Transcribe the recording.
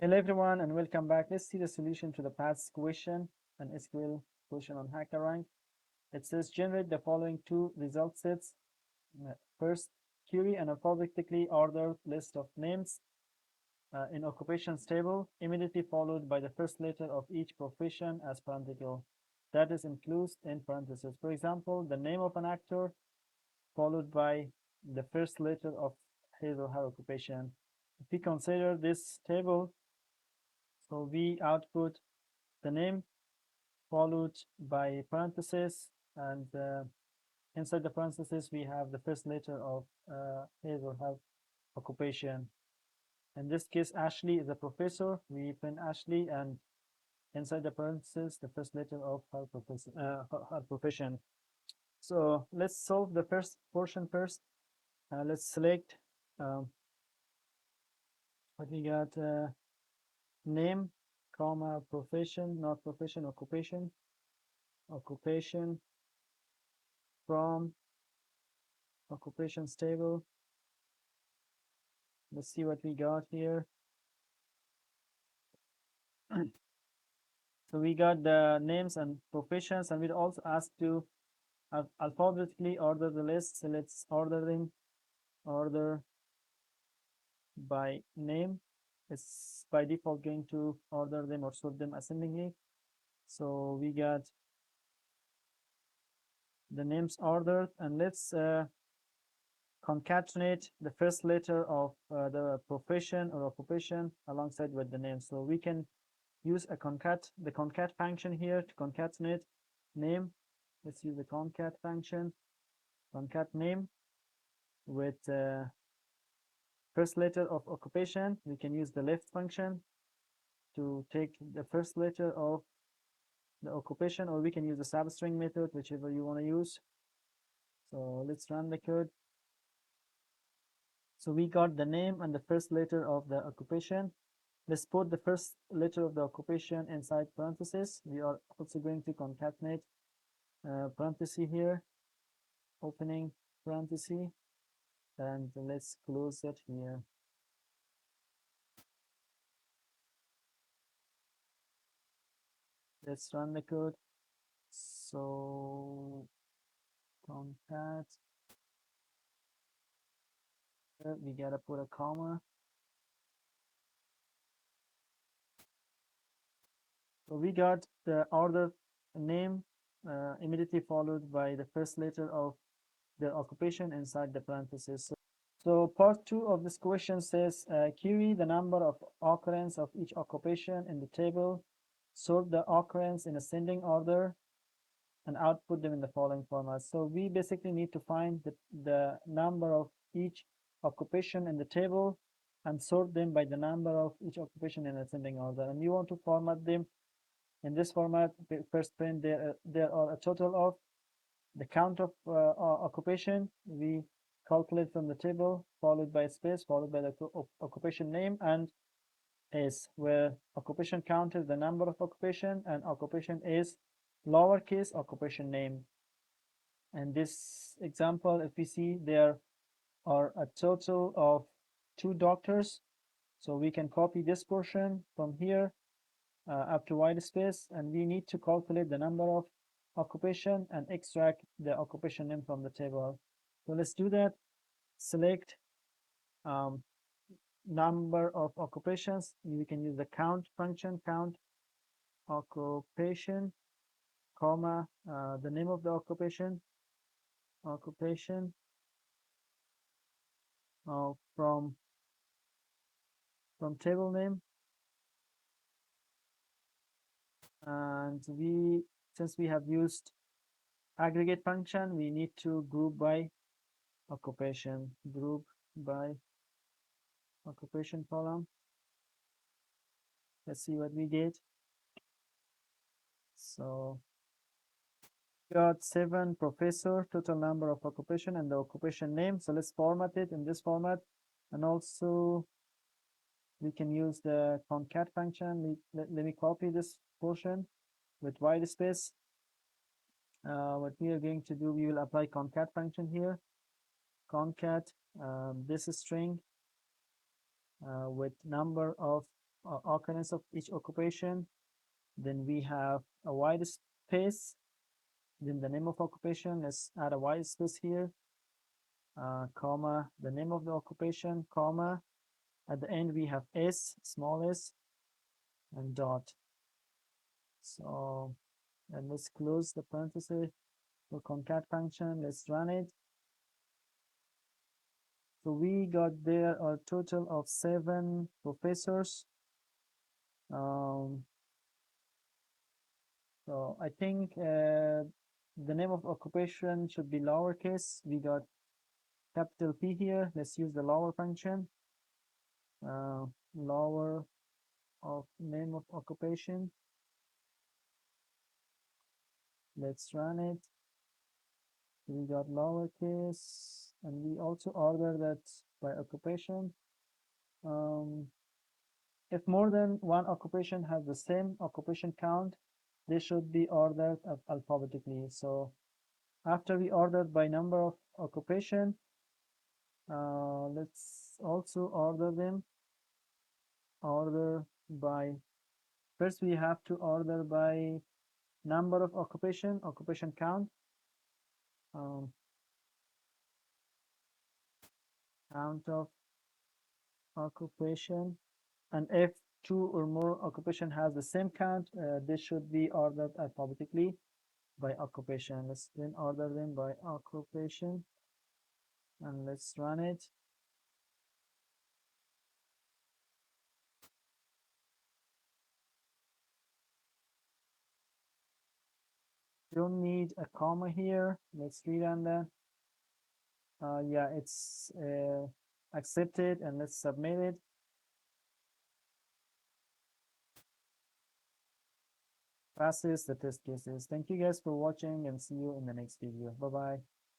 Hello everyone and welcome back. Let's see the solution to the past question, an SQL question on HackerRank. It says generate the following two result sets. First, query an alphabetically ordered list of names in occupations table, immediately followed by the first letter of each profession as parenthetical. That is enclosed in parentheses. For example, the name of an actor followed by the first letter of his or her occupation. If we consider this table, so we output the name followed by parentheses, and inside the parentheses we have the first letter of his or her occupation. In this case, Ashley is a professor. We print Ashley, and inside the parentheses the first letter of her profession. So let's solve the first portion first. Let's select what we got: name, comma, profession, not profession, occupation, occupation from occupations table. Let's see what we got here. So we got the names and professions, and we're also asked to alphabetically order the list. So let's order them, order by name. It's by default going to order them or sort them ascendingly. So we got the names ordered, and let's concatenate the first letter of the profession or occupation alongside with the name. So we can use the concat function here to concatenate name. Let's use the concat function, concat name with first letter of occupation. We can use the left function to take the first letter of the occupation, or we can use the substring method, whichever you want to use. So let's run the code. So we got the name and the first letter of the occupation. Let's put the first letter of the occupation inside parentheses. We are also going to concatenate parenthesis here, opening parenthesis, and let's close it here. Let's run the code. So concat, we gotta put a comma. So we got the order name immediately followed by the first letter of the occupation inside the parentheses. So part 2 of this question says query the number of occurrence of each occupation in the table, sort the occurrence in ascending order, and output them in the following format. So we basically need to find the number of each occupation in the table and sort them by the number of each occupation in ascending order. And you want to format them in this format. First print there are a total of the count of occupation. We calculate from the table, followed by space, followed by the occupation name, and is where occupation count is the number of occupation, and occupation is lowercase occupation name. And this example, if we see, there are a total of 2 doctors. So we can copy this portion from here up to white space, and we need to calculate the number of occupation and extract the occupation name from the table. So let's do that. Select number of occupations. We can use the count function, count occupation, comma, the name of the occupation, occupation from table name. And since we have used aggregate function, we need to group by occupation, group by occupation column. Let's see what we get. So we got 7 professor, total number of occupation, and the occupation name. So let's format it in this format. And also we can use the concat function. Let me copy this portion with white space. What we are going to do, we will apply concat function here. Concat this string with number of occurrence of each occupation. Then we have a white space. Then the name of occupation. Let's add a white space here, comma, the name of the occupation, comma. At the end, we have s, small s, and dot. So, and let's close the parenthesis for concat function. Let's run it. So we got there a total of 7 professors. Um, so I think the name of occupation should be lowercase. We got capital P here. Let's use the lower function. Lower of name of occupation. Let's run it. We got lowercase, and we also order that by occupation. Um, if more than one occupation has the same occupation count, they should be ordered alphabetically. So after we ordered by number of occupation, let's also order them. Order by, first we have to order by number of occupation count, um, count of occupation, and if 2 or more occupation has the same count, they should be ordered alphabetically by occupation. Let's then order them by occupation, and let's run it. Don't need a comma here. Let's rerun that. Yeah, it's accepted, and let's submit it. Passes the test cases. Thank you guys for watching, and see you in the next video. Bye bye.